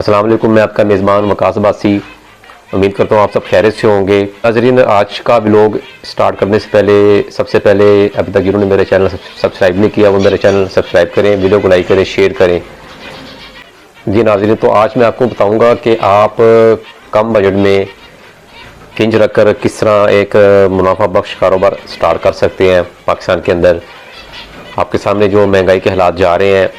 अस्सलाम वालेकुम, मैं आपका मेज़बान वकास अब्बासी। उम्मीद करता हूँ आप सब खैरियत से होंगे। नाज़रीन, आज का व्लॉग स्टार्ट करने से पहले सबसे पहले अभी तक जिन्होंने मेरे चैनल सब्सक्राइब नहीं किया वो मेरे चैनल सब्सक्राइब करें, वीडियो को लाइक करें, शेयर करें। जी नाज़रीन, तो आज मैं आपको बताऊँगा कि आप कम बजट में किंज रखकर किस तरह एक मुनाफा बख्श कारोबार स्टार्ट कर सकते हैं पाकिस्तान के अंदर। आपके सामने जो महंगाई के हालात जा रहे हैं,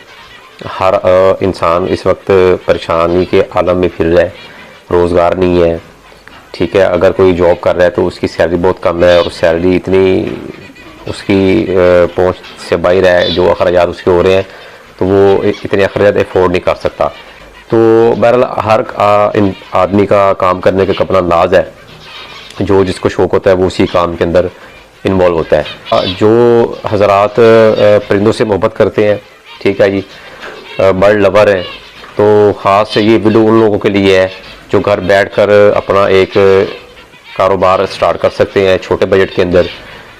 हर इंसान इस वक्त परेशानी के आलम में फिर रहा है, रोज़गार नहीं है। ठीक है, अगर कोई जॉब कर रहा है तो उसकी सैलरी बहुत कम है और सैलरी इतनी उसकी पहुंच से बाहर है, जो अखराजात उसके हो रहे हैं तो वो इतने अखराजात अफोर्ड नहीं कर सकता। तो बहरहाल हर आदमी का काम करने का अपना अंदाज है, जो जिसको शौक़ होता है वो उसी काम के अंदर इन्वॉल्व होता है। जो हज़रात परिंदों से मोहब्बत करते हैं, ठीक है जी, बर्ड लवर है, तो ख़ास ये वीडियो उन लोगों के लिए है जो घर बैठकर अपना एक कारोबार स्टार्ट कर सकते हैं छोटे बजट के अंदर।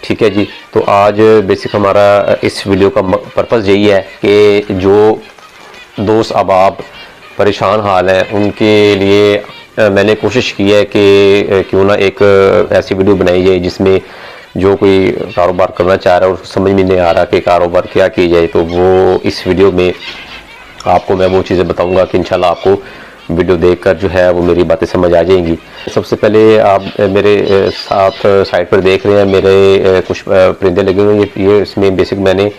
ठीक है जी, तो आज बेसिक हमारा इस वीडियो का पर्पज़ यही है कि जो दोस्त अहबाब परेशान हाल हैं उनके लिए मैंने कोशिश की है कि क्यों ना एक ऐसी वीडियो बनाई जाए जिसमें जो कोई कारोबार करना चाह रहा है और उसको समझ में नहीं आ रहा कि कारोबार क्या की जाए, तो वो इस वीडियो में आपको मैं वो चीज़ें बताऊंगा कि इंशाल्लाह आपको वीडियो देखकर जो है वो मेरी बातें समझ आ जाएंगी। सबसे पहले आप मेरे साथ साइड पर देख रहे हैं मेरे कुछ परिंदे लगे हुए हैं। ये इसमें बेसिक मैंने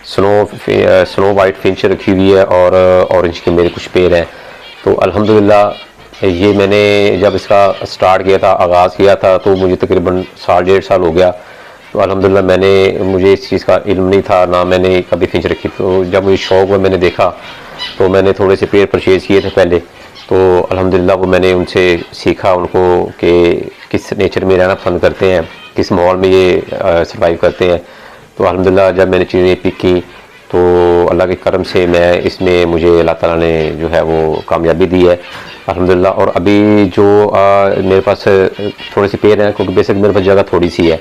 स्नो वाइट फिंच रखी हुई है और ऑरेंज के मेरे कुछ पेड़ हैं। तो अल्हम्दुलिल्लाह ये मैंने जब इसका स्टार्ट किया था, आगाज़ किया था, तो मुझे तकरीबन 1.5 साल हो गया। तो अल्हम्दुलिल्लाह मुझे इस चीज़ का इल्म नहीं था, ना मैंने कभी फिंच रखी। तो जब मुझे शौक़ हुआ मैंने देखा तो मैंने थोड़े से पेड़ परचेज़ किए थे पहले। तो अल्हम्दुलिल्लाह वो मैंने उनसे सीखा उनको कि किस नेचर में रहना पसंद करते हैं, किस माहौल में ये सर्वाइव करते हैं। तो अल्हम्दुलिल्लाह जब मैंने चीज़ें पिक की तो अल्लाह के करम से इसमें मुझे अल्लाह ताला ने जो है वो कामयाबी दी है अल्हम्दुलिल्लाह। और अभी जो मेरे पास थोड़े से पेड़ हैं, क्योंकि बेसिक मेरे पास जगह थोड़ी सी है।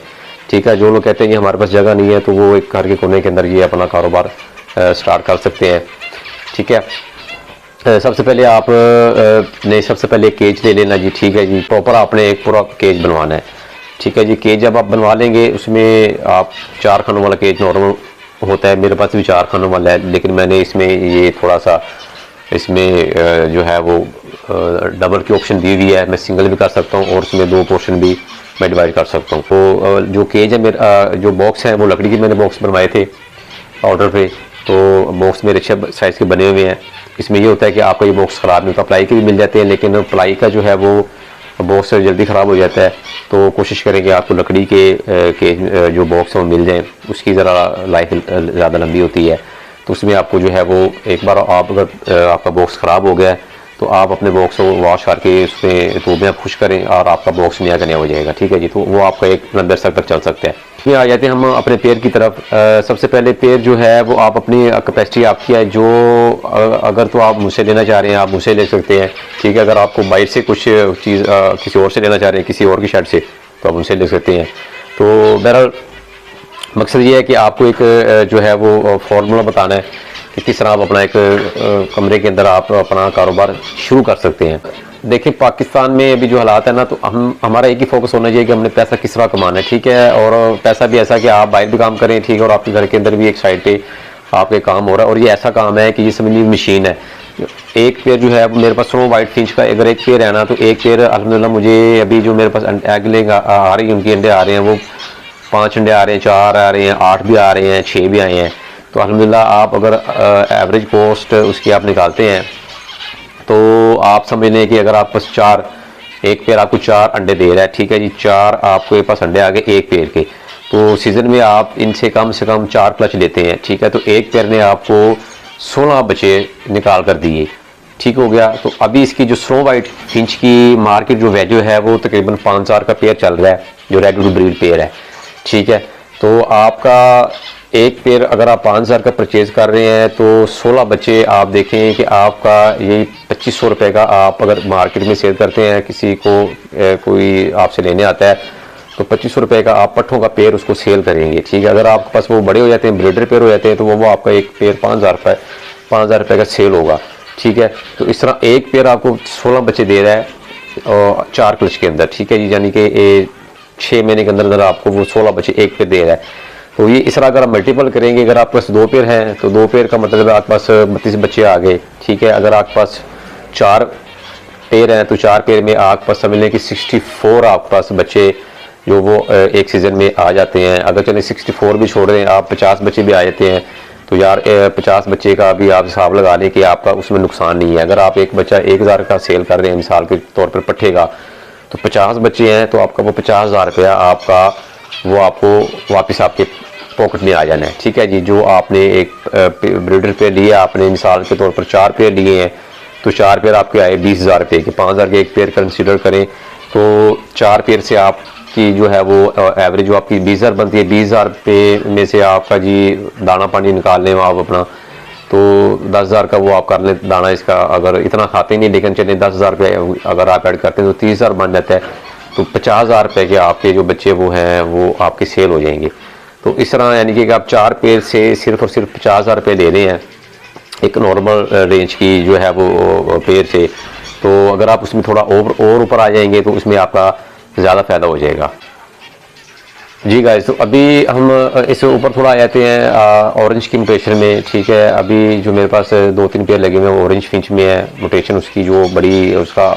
ठीक है, जो लोग कहते हैं कि हमारे पास जगह नहीं है तो वो एक घर के कोने के अंदर ये अपना कारोबार स्टार्ट कर सकते हैं। ठीक है, सबसे पहले सबसे पहले केज ले लेना जी। ठीक है जी, प्रॉपर आपने एक पूरा केज बनवाना है। ठीक है जी, केज जब आप बनवा लेंगे उसमें आप 4 खानों वाला केज नॉर्मल होता है, मेरे पास भी 4 खानों वाला है, लेकिन मैंने इसमें ये थोड़ा सा इसमें जो है वो डबल की ऑप्शन दी हुई है। मैं सिंगल भी कर सकता हूँ और उसमें 2 पोर्शन भी मैं डिवाइड कर सकता हूँ। तो जो केज है मेरा जो बॉक्स है वो लकड़ी के मैंने बॉक्स बनवाए थे ऑर्डर पे। तो बॉक्स मेरे अच्छे साइज़ के बने हुए हैं। इसमें ये होता है कि आपका ये बॉक्स ख़राब नहीं होता, प्लाई के भी मिल जाते हैं, लेकिन प्लाई का जो है वो बॉक्स जल्दी ख़राब हो जाता है। तो कोशिश करें कि आपको लकड़ी के जो बॉक्स हैं वो मिल जाएँ, उसकी ज़रा लाइफ ज़्यादा लंबी होती है। तो उसमें आपको जो है वो एक बार अगर आपका बॉक्स ख़राब हो गया है तो आप अपने बॉक्स को वॉश करके उसमें धूप में खुश करें और आपका बॉक्स नया का नया हो जाएगा। ठीक है जी, तो वो आपका एक लंबे अरसे तक चल सकता है। इसमें आ जाते हैं हम अपने पेड़ की तरफ। सबसे पहले पेड़ जो है वो आप अपनी कैपेसिटी आपकी है, जो अगर तो आप मुझसे लेना चाह रहे हैं आप मुझसे ले सकते हैं। ठीक है, अगर आपको बाहर से कुछ चीज़ किसी और से लेना चाह रहे हैं, किसी और की शर्ट से, तो आप उनसे ले सकते हैं। तो बहरहाल मकसद ये है कि आपको एक जो है वो फार्मूला बताना है कि किस तरह आप अपना एक कमरे के अंदर आप अपना कारोबार शुरू कर सकते हैं। देखिए, पाकिस्तान में अभी जो हालात है ना, तो हमारा एक ही फोकस होना चाहिए कि हमने पैसा किस तरह कमाना है। ठीक है, और पैसा भी ऐसा कि आप बाहर भी काम करें, ठीक है, और आपके घर के अंदर भी एक साइड पे आपके काम हो रहा है। और ये ऐसा काम है कि ये समझिए मशीन है। एक पेड़ जो है मेरे पास स्नो वाइट फिंच का अगर एक पेड़ है ना, तो एक पेड़ अल्हम्दुलिल्लाह मुझे अभी जो मेरे पास एग लेग आ रही है, उनके अंडे आ रहे हैं, वो 5 अंडे आ रहे हैं, 4 आ रहे हैं, 8 भी आ रहे हैं, 6 भी आए हैं। तो अल्हम्दुलिल्लाह आप अगर एवरेज कॉस्ट उसकी आप निकालते हैं तो आप समझ लें कि अगर आप पास एक पेड़ आपको 4 अंडे दे रहा है। ठीक है जी, 4 आपके पास अंडे आ गए एक पेड़ के, तो सीज़न में आप इनसे कम से कम 4 क्लच लेते हैं। ठीक है, तो एक पेड़ ने आपको 16 बच्चे निकाल कर दिए। ठीक हो गया। तो अभी इसकी जो स्नो वाइट फिंच की मार्केट जो वैल्यू है वो तकरीबन 5,000 का पेड़ चल रहा है, जो रेड टू ब्रीड पेड़ है। ठीक है, तो आपका एक पेड़ अगर आप 5,000 का परचेज़ कर रहे हैं तो 16 बच्चे आप देखें कि आपका यही 2500 रुपये का आप अगर मार्केट में सेल करते हैं, किसी को कोई आपसे लेने आता है तो 2500 रुपये का आप पट्ठों का पेड़ उसको सेल करेंगे। ठीक है, अगर आपके पास वो बड़े हो जाते हैं, ब्रीडर पेड़ हो जाते हैं, तो वो आपका एक पेड़ 5,000 रुपये का सेल होगा। ठीक है। तो इस तरह एक पेयर आपको 16 बच्चे दे रहा है और 4 क्लच के अंदर, ठीक है जी, यानी कि 6 महीने के अंदर अंदर आपको वो 16 बच्चे एक पेयर दे रहा है। तो ये इस तरह अगर आप मल्टीपल करेंगे, अगर आपके पास 2 पेयर हैं तो 2 पेयर का मतलब है आपके पास 32 बच्चे आ गए, ठीक है। अगर आपके पास 4 पेयर हैं तो 4 पेयर में आपके पास समझ लें कि 64 आपके पास बच्चे जो वो एक सीज़न में आ जाते हैं। अगर चलें 64 भी छोड़ दें, आप 50 बच्चे भी आ जाते हैं तो यार 50 बच्चे का भी आप हिसाब लगा लें कि आपका उसमें नुकसान नहीं है। अगर आप एक बच्चा 1000 का सेल कर रहे हैं मिसाल के तौर पर पट्ठे का, तो 50 बच्चे हैं तो आपका वो 50,000 रुपया आपका वो आपको वापस आपके पॉकेट में आ जाना है, ठीक है जी। जो आपने एक ब्रीडर पे लिया, आपने मिसाल के तौर पर 4 पेयर लिए हैं तो 4 पेयर आपके आए 20,000 रुपये के, 5,000 के एक पेयर कंसिडर करें तो 4 पेयर से आपकी जो है वो एवरेज जो आपकी 20,000 बनती है। 20,000 रुपये में से आपका जी दाना पानी निकाल लें आप अपना, तो 10,000 का वो आप कर लें दाना इसका। अगर इतना खाते नहीं लेकिन चलें 10,000 रुपये अगर आप ऐड करते हैं तो 30,000 बन जाता है। तो 50,000 रुपये के आपके जो बच्चे वो हैं वो आपके सेल हो जाएंगे। तो इस तरह यानी कि आप 4 पेयर से सिर्फ और सिर्फ 50,000 रुपये ले रहे हैं एक नॉर्मल रेंज की जो है वो पेयर से। तो अगर आप उसमें थोड़ा और ऊपर आ जाएंगे तो उसमें आपका ज़्यादा फ़ायदा हो जाएगा जी गाइस। तो अभी हम इस ऊपर थोड़ा आ जाते हैं ऑरेंज की म्यूटेशन में, ठीक है। अभी जो मेरे पास 2-3 पेयर लगे हुए हैं ऑरेंज फिंच में है म्यूटेशन उसकी, जो बड़ी उसका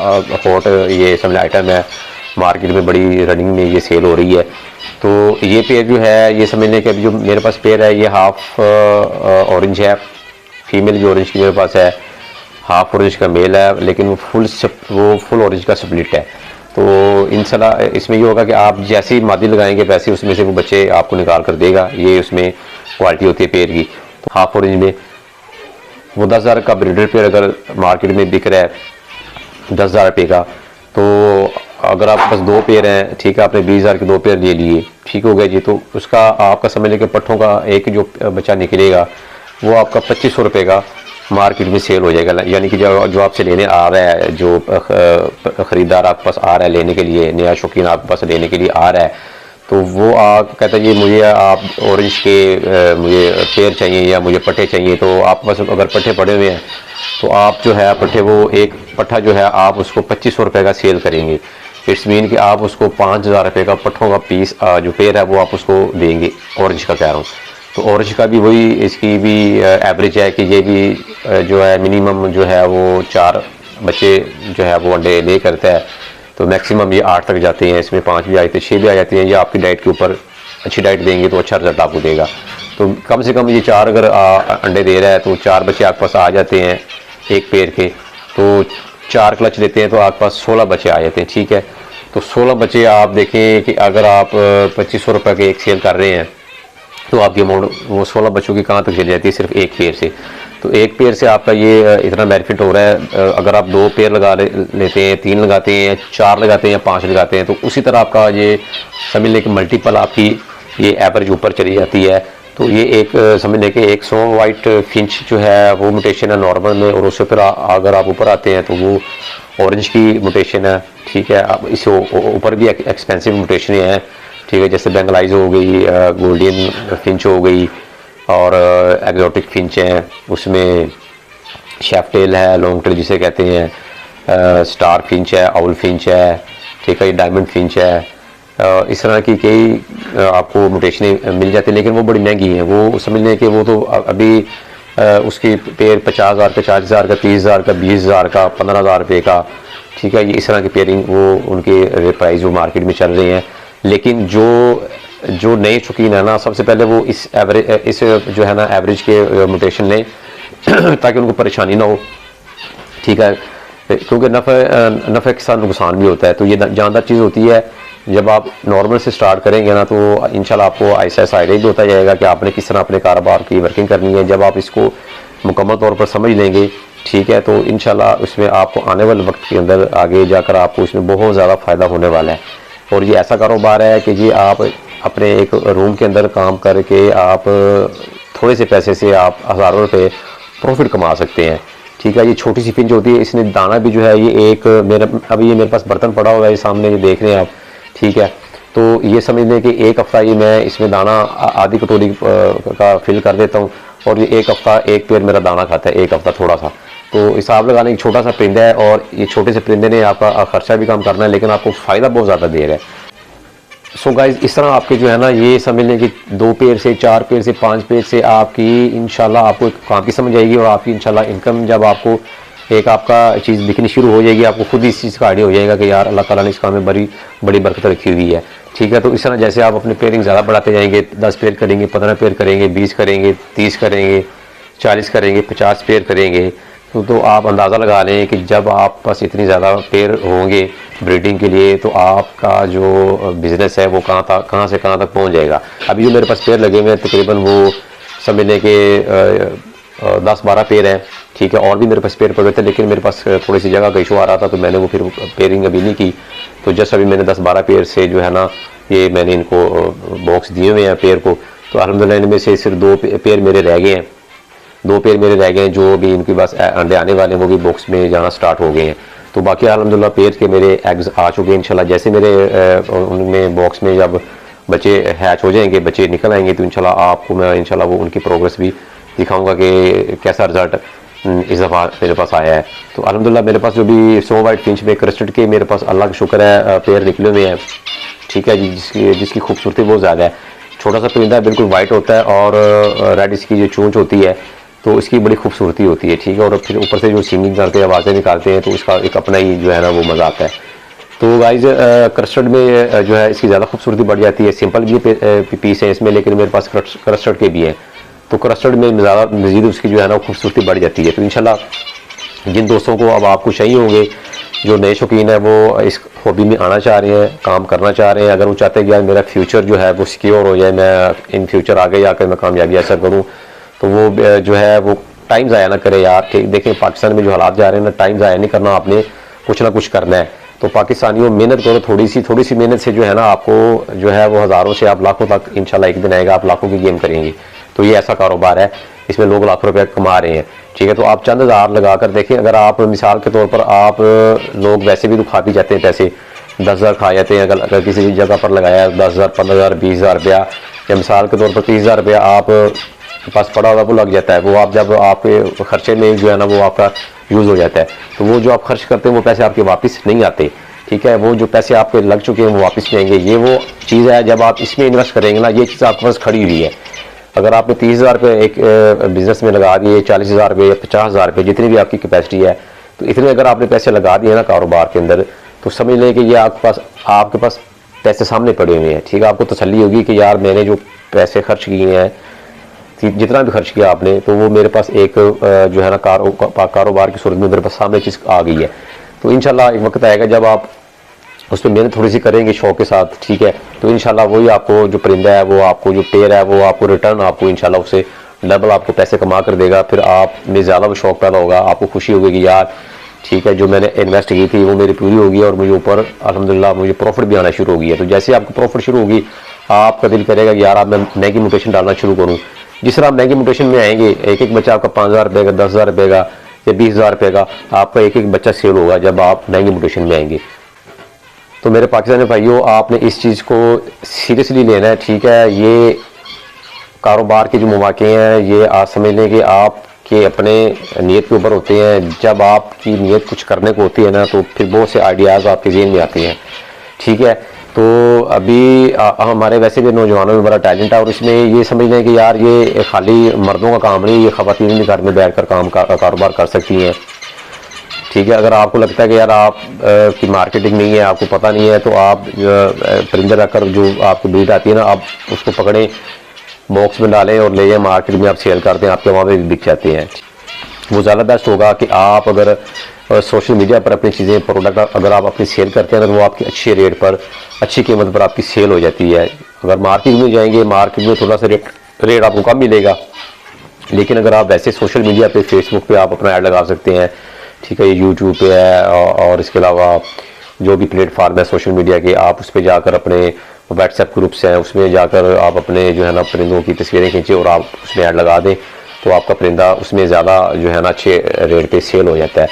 हॉट ये समझ आइटम है, मार्केट में बड़ी रनिंग में ये सेल हो रही है। तो ये पेयर जो है ये समझ लें कि अभी जो मेरे पास पेयर है ये हाफ ऑरेंज है, फीमेल जो ऑरेंज की मेरे पास है हाफ ऑरेंज का मेल है, लेकिन वो फुल ऑरेंज का स्प्लिट है। तो इंशाल्लाह इसमें ये होगा कि आप जैसे ही मादी लगाएंगे वैसे उसमें से वो बच्चे आपको निकाल कर देगा। ये उसमें क्वालिटी होती है पेयर की। तो हाफ ऑरेंज में वो 10,000 का ब्रीडर पेयर अगर मार्केट में बिक रहा है 10,000 रुपये का, तो अगर आपके पास 2 पेयर हैं, ठीक है, आपने 20,000 के 2 पेयर ले लिए, ठीक हो गया जी। तो उसका आपका समझ लें कि पट्ठों का एक जो बच्चा निकलेगा वो आपका 2500 रुपये का मार्केट में सेल हो जाएगा। यानी कि जो आपसे लेने आ रहा है, जो ख़रीदार आपके पास आ रहा है लेने के लिए, नया शौकीन आपके पास लेने के लिए आ रहा है, तो वो आप कहता है ये मुझे आप ऑरेंज के मुझे पेयर चाहिए या मुझे पट्ठे चाहिए। तो आपके पास अगर पट्ठे पड़े हुए हैं तो आप जो है पट्ठे वो एक पट्ठा जो है आप उसको 2500 रुपये का सेल करेंगे। इट्स मीन कि आप उसको 5,000 रुपये का पट्ठों का पीस जो पेयर है वो आप उसको देंगे। ऑरेंज का कह रहा हूँ, तो ऑरेंज का भी वही इसकी भी एवरेज है कि ये भी जो है मिनिमम जो है वो 4 बच्चे जो है वो अंडे ले करता है। तो मैक्सिमम ये 8 तक जाते हैं, इसमें 5 भी आ जाते हैं, 6 भी आ जाते हैं। ये आपकी डाइट के ऊपर अच्छी डाइट देंगे तो अच्छा रिजल्ट आपको देगा। तो कम से कम ये 4 अगर अंडे दे रहा है तो 4 बच्चे आपके पास आ जाते हैं एक पेयर के। तो 4 क्लच लेते हैं तो आपके पास 16 बच्चे आ जाते हैं, ठीक है। तो 16 बच्चे आप देखें कि अगर आप 2500 रुपये के एक सेल कर रहे हैं तो आपकी अमाउंट वो 16 बच्चों की कहाँ तक चली जाती है सिर्फ एक पेयर से। तो एक पेयर से आपका ये इतना बेनिफिट हो रहा है। अगर आप 2 पेयर लगा लेते हैं, 3 लगाते हैं, 4 लगाते हैं या 5 लगाते हैं, तो उसी तरह आपका ये समझ लें कि मल्टीपल आपकी ये एवरेज ऊपर चली जाती है। तो ये एक समझ लें कि एक स्नो वाइट फिंच जो है वो म्यूटेशन है नॉर्मल में, और उससे फिर अगर आप ऊपर आते हैं तो वो ऑरेंज की म्यूटेशन है, ठीक है। अब इससे ऊपर भी एक्सपेंसिव म्यूटेशन हैं, ठीक है, जैसे बेंगलाइज हो गई, गोल्डन फिंच हो गई और एग्जॉटिक फिंच हैं, उसमें शेफटेल है, लॉन्ग टेल जिसे कहते हैं, स्टार फिंच है, आउल फिंच है, ठीक है, डायमंड फिंच है। इस तरह की कई आपको म्यूटेशनें मिल जाती हैं, लेकिन वो बड़ी महंगी हैं। वो समझ लें कि वो तो अभी उसकी पेयर 50,000 का, 40,000 का, 30,000 का, 20,000 का, 15,000 रुपये का, ठीक है। ये इस तरह की पेयरिंग वो उनके प्राइस वो मार्केट में चल रहे हैं। लेकिन जो नए शौकीन है ना, सबसे पहले वो इस जो है ना एवरेज के म्यूटेशन लें ताकि उनको परेशानी ना हो, ठीक है। क्योंकि नफ़े के साथ नुकसान भी होता है। तो ये जानदार चीज़ होती है। जब आप नॉर्मल से स्टार्ट करेंगे ना तो इंशाल्लाह आपको ऐसा आइडिया भी होता जाएगा कि आपने किस तरह अपने कारोबार की वर्किंग करनी है। जब आप इसको मुकम्मल तौर पर समझ लेंगे, ठीक है, तो इंशाल्लाह उसमें आपको आने वाले वक्त के अंदर आगे जाकर आपको इसमें बहुत ज़्यादा फ़ायदा होने वाला है। और ये ऐसा कारोबार है कि जी आप अपने एक रूम के अंदर काम करके आप थोड़े से पैसे से आप हज़ारों रुपये प्रॉफिट कमा सकते हैं, ठीक है। ये छोटी सी फिंच होती है, इसने दाना भी जो है ये एक अभी ये मेरे पास बर्तन पड़ा हुआ है सामने, ये देख रहे हैं आप, ठीक है। तो ये समझ लें कि एक हफ़्ता ये मैं इसमें दाना आधी कटोरी का फिल कर देता हूँ और ये एक हफ़्ता एक पेयर मेरा दाना खाता है, एक हफ़्ता थोड़ा सा। तो हिसाब लगाने एक छोटा सा परिंदा है और ये छोटे से परिंदे ने आपका खर्चा भी कम करना है, लेकिन आपको फ़ायदा बहुत ज़्यादा दे रहा है। सो गाइज इस तरह आपके जो है ना, ये समझ लें कि 2 पेड़ से 4 पेड़ से 5 पेड़ से आपकी इंशाल्लाह आपको एक काम की समझ आएगी और आपकी इंशाल्लाह इनकम जब आपको एक आपका चीज़ दिखनी शुरू हो जाएगी, आपको खुद इस चीज़ का आइडिया हो जाएगा कि यार अल्लाह ताला ने इस काम में बड़ी बड़ी बरकत रखी हुई है। ठीक है, तो इस तरह जैसे आप अपने पेयरिंग ज़्यादा बढ़ाते जाएंगे, 10 पेड़ करेंगे, 15 पेड़ करेंगे, 20 करेंगे, 30 करेंगे, 40 करेंगे, 50 पेड़ करेंगे, तो आप अंदाज़ा लगा लें कि जब आप पास इतनी ज़्यादा पेड़ होंगे ब्रीडिंग के लिए, तो आपका जो बिज़नेस है वो कहाँ से कहाँ तक पहुँच जाएगा। अभी जो मेरे पास पेड़ लगे हुए हैं तकरीबन वो समझ लें कि 10-12 पेड़ हैं। ठीक है, और भी मेरे पास पेड़ पड़े थे, लेकिन मेरे पास थोड़ी सी जगह का इशू आ रहा था, तो मैंने वो फिर पेयरिंग अभी नहीं की। तो जस्ट अभी मैंने 10-12 पेड़ से जो है ना, ये मैंने इनको बॉक्स दिए हुए हैं पेड़ को। तो अल्हम्दुलिल्लाह इनमें से सिर्फ 2 पेड़ मेरे रह गए हैं, 2 पेड़ मेरे रह गए हैं, जो भी इनके पास अंडे आने वाले हैं वो भी बॉक्स में जाना स्टार्ट हो गए हैं। तो बाकी अल्हम्दुलिल्लाह पेड़ के मेरे एग्स आ चुके हैं इंशाल्लाह। जैसे मेरे उनमें बॉक्स में जब बच्चे हैच हो जाएंगे, बच्चे निकल आएंगे, तो इंशाल्लाह आपको मैं इंशाल्लाह वो उनकी प्रोग्रेस भी दिखाऊंगा कि कैसा रिजल्ट इस दफ़ा मेरे पास आया है। तो अल्हम्दुलिल्लाह मेरे पास जो भी स्नो वाइट फिंच में क्रस्टेड के मेरे पास अल्लाह का शुक्र है पेड़ निकले हुए हैं। ठीक है जी, जिसकी खूबसूरती बहुत ज़्यादा है। छोटा सा परिंदा है, बिल्कुल वाइट होता है और रेड इसकी जो चोंच होती है, तो इसकी बड़ी खूबसूरती होती है। ठीक है, और फिर ऊपर से जो सिंगिंग करते हैं, आवाज़ें निकालते हैं, तो इसका एक अपना ही जो है ना वो मज़ा आता है। तो गाइज क्रस्टर्ड में जो है इसकी ज़्यादा खूबसूरती बढ़ जाती है। सिंपल भी पीस है इसमें, लेकिन मेरे पास क्रस्टर्ड के भी हैं, तो क्रस्टर्ड में ज़्यादा मज़ीद उसकी जो है ना खूबसूरती बढ़ जाती है। तो इंशाल्लाह जिन दोस्तों को अब आपको चाहिए होंगे, जो नए शौकीन है वो इस हॉबी में आना चाह रहे हैं, काम करना चाह रहे हैं, अगर वो चाहते हैं कि यार मेरा फ्यूचर जो है वो सिक्योर हो जाए, मैं इन फ्यूचर आगे जाकर मैं कामयाबी हासिल करूँ, तो वो जो है वो टाइम ज़ाया ना करे यार। ठीक, देखें पाकिस्तान में जो हालात जा रहे हैं ना, टाइम ज़ाया नहीं करना, आपने कुछ ना कुछ करना है। तो पाकिस्तानियों मेहनत करो, थोड़ी सी मेहनत से जो है ना आपको जो है वो हज़ारों से आप लाखों तक इंशाल्लाह एक दिन आएगा, आप लाखों की गेम करेंगे। तो ये ऐसा कारोबार है, इसमें लोग लाखों रुपये कमा रहे हैं। ठीक है, तो आप चंद हज़ार लगा कर देखें। अगर आप मिसाल के तौर पर आप लोग वैसे भी तो खा भी जाते हैं पैसे, 10,000 खा जाते हैं। अगर किसी जगह पर लगाया 10,000, 15,000, 20,000 रुपया, या मिसाल के तौर पर 30,000 रुपया आप पास पड़ा हुआ वो लग जाता है, वो आप जब आपके खर्चे में जो है ना वो आपका यूज़ हो जाता है, तो वो जो आप खर्च करते हैं वो पैसे आपके वापस नहीं आते। ठीक है, वो जो पैसे आपके लग चुके हैं वो वापस नहीं आएंगे। ये वो चीज़ है, जब आप इसमें इन्वेस्ट करेंगे ना, ये चीज़ आपके पास खड़ी हुई है। अगर आपने 30,000 रुपये एक बिज़नेस में लगा दिए, 40,000 रुपये या 50,000 रुपये, जितनी भी आपकी कैपेसिटी है, तो इतने अगर आपने पैसे लगा दिए ना कारोबार के अंदर, तो समझ लें कि ये आपके पास पैसे सामने पड़े हुए हैं। ठीक है, आपको तसल्ली होगी कि यार मैंने जो पैसे खर्च किए हैं, जितना भी खर्च किया आपने, तो वो मेरे पास एक जो है ना कारोबार की सूरत में मेरे पास सामने चीज़ आ गई है। तो इंशाल्लाह एक वक्त आएगा जब आप उस पर मेहनत थोड़ी सी करेंगे शौक के साथ। ठीक है, तो इंशाल्लाह वही आपको जो परिंदा है, वो आपको जो पेड़ है, वो आपको रिटर्न आपको इंशाल्लाह उससे डबल आपको पैसे कमा कर देगा। फिर आप में ज़्यादा वो शौक पैदा होगा, आपको खुशी होगी कि यार ठीक है, जो मैंने इन्वेस्ट की थी वो मेरी पूरी होगी और मुझे ऊपर अल्हम्दुलिल्लाह मुझे प्रॉफिट भी आना शुरू हो गया। तो जैसे आपको प्रॉफिट शुरू होगी, आपका दिल करेगा कि यार अब मैं नई की म्यूटेशन डालना शुरू करूँ। जिस तरह आप नई की म्यूटेशन में आएंगे, एक बच्चा आपका 5,000 रुपये का, 10,000 रुपये का या 20,000 रुपये का, आपका एक बच्चा सेल होगा जब आप नई की म्यूटेशन में आएंगे। तो मेरे पाकिस्तानी भाइयों, आपने इस चीज़ को सीरियसली लेना है। ठीक है, ये कारोबार के जो मौके हैं, ये आप समझ लें कि आपके अपने नीयत के ऊपर होते हैं। जब आपकी नीयत कुछ करने को होती है ना, तो फिर बहुत से आइडियाज़ आपके ज़हन में आते हैं। ठीक है, तो अभी हमारे वैसे भी नौजवानों में बड़ा टैलेंट है, और इसमें ये समझ लें कि यार ये खाली मर्दों का काम नहीं, ये ख़वातीन भी घर में बैठ कर कारोबार कर सकती हैं। ठीक है, अगर आपको लगता है कि यार आप की मार्केटिंग नहीं है, आपको पता नहीं है, तो आप परिंदे रखकर जो आपको ब्रीड आती है ना, आप उसको पकड़ें, बॉक्स में डालें और ले जाएं मार्केट में, आप सेल करते हैं, आपके वहाँ पे भी बिक जाते हैं। वो ज़्यादा बेस्ट होगा कि आप अगर सोशल मीडिया पर अपनी चीज़ें प्रोडक्ट अगर आप अपनी सेल करते हैं ना, तो वो आपकी अच्छे रेट पर, अच्छी कीमत पर आपकी सेल हो जाती है। अगर मार्केट में जाएंगे, मार्केट में थोड़ा सा रेट आपको कम मिलेगा, लेकिन अगर आप वैसे सोशल मीडिया पे, फेसबुक पे आप अपना ऐड लगा सकते हैं। ठीक है, ये यूट्यूब पे है और इसके अलावा जो भी प्लेटफार्म है सोशल मीडिया के, आप उस पर जाकर अपने व्हाट्सएप ग्रुप्स हैं, उसमें जाकर आप अपने जो है ना परिंदों की तस्वीरें खींचे और आप उसमें ऐड लगा दें, तो आपका परिंदा उसमें ज़्यादा जो है ना अच्छे रेट पे सेल हो जाता है।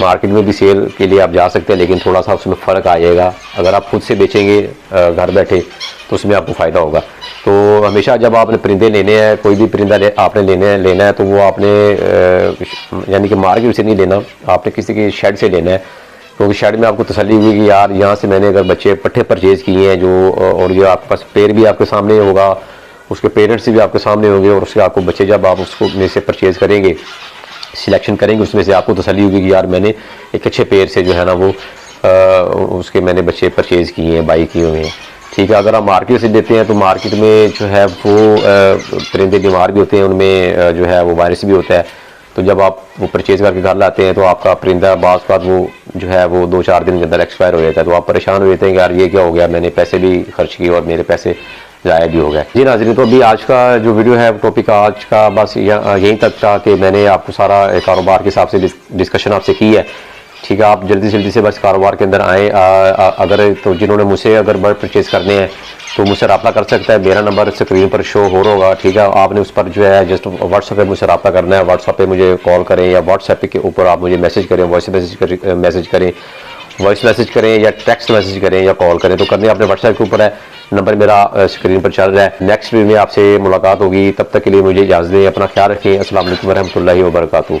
मार्केट में भी सेल के लिए आप जा सकते हैं, लेकिन थोड़ा सा उसमें फ़र्क आ जाएगा। अगर आप खुद से बेचेंगे घर बैठे, तो उसमें आपको फ़ायदा होगा। तो हमेशा जब आपने परिंदे लेने हैं, कोई भी परिंदा आपने लेना है तो वो आपने यानी कि मार्केट से नहीं लेना, आपने किसी की शेड से लेना है। क्योंकि शेड में आपको तसल्ली हुई कि यार यहाँ से मैंने अगर बच्चे पट्ठे परचेज़ किए हैं जो, और ये आपके पास पेड़ भी आपके सामने होगा, उसके पेरेंट्स भी आपके सामने होंगे, और उसके आपको बच्चे जब आप उसको में से परचेज़ करेंगे, सिलेक्शन करेंगे, उसमें से आपको तसल्ली होगी कि यार मैंने एक अच्छे पेड़ से जो है ना वो उसके मैंने बच्चे परचेज़ किए हैं, बाई किए हुए हैं। ठीक है, अगर आप मार्केट से लेते हैं तो मार्केट में जो है वो परिंदे बीमार भी होते हैं, उनमें जो है वो वायरस भी होता है। तो जब आप वो परचेज़ करके घर लाते हैं तो आपका परिंदा बाज़ बाद वो जो है वो 2-4 दिन के अंदर एक्सपायर हो जाता है। तो आप परेशान हो जाते हैं कि यार ये क्या हो गया, मैंने पैसे भी खर्च किए और मेरे पैसे ज़ाया भी हो गए। जी नाज़रीन, तो अभी आज का जो वीडियो है टॉपिक आज का बस यहीं तक था कि मैंने आपको सारा कारोबार के हिसाब से डिस्कशन आपसे की है। ठीक है, आप जल्दी से जल्दी से बस कारोबार के अंदर आएँ। अगर तो जिन्होंने मुझसे अगर बर्ड परचेज़ करने हैं तो मुझसे रब्ता कर सकता है। मेरा नंबर स्क्रीन पर शो हो रहा होगा। ठीक है, आपने उस पर जो है जस्ट व्हाट्सएप पे मुझसे रब्ता करना है। व्हाट्सएप पे मुझे कॉल करें या व्हाट्सएप के ऊपर आप मुझे मैसेज करें, वॉइस मैसेज करें या टेक्स्ट मैसेज करें या कॉल करें। तो करने अपने व्हाट्सएप के ऊपर है, नंबर मेरा स्क्रीन पर चल रहा है। नेक्स्ट वीडियो में आपसे मुलाकात होगी, तब तक के लिए मुझे इजाज़त दें। अपना ख्याल रखें। अस्सलाम वालेकुम रहमतुल्लाहि व बरकातहू।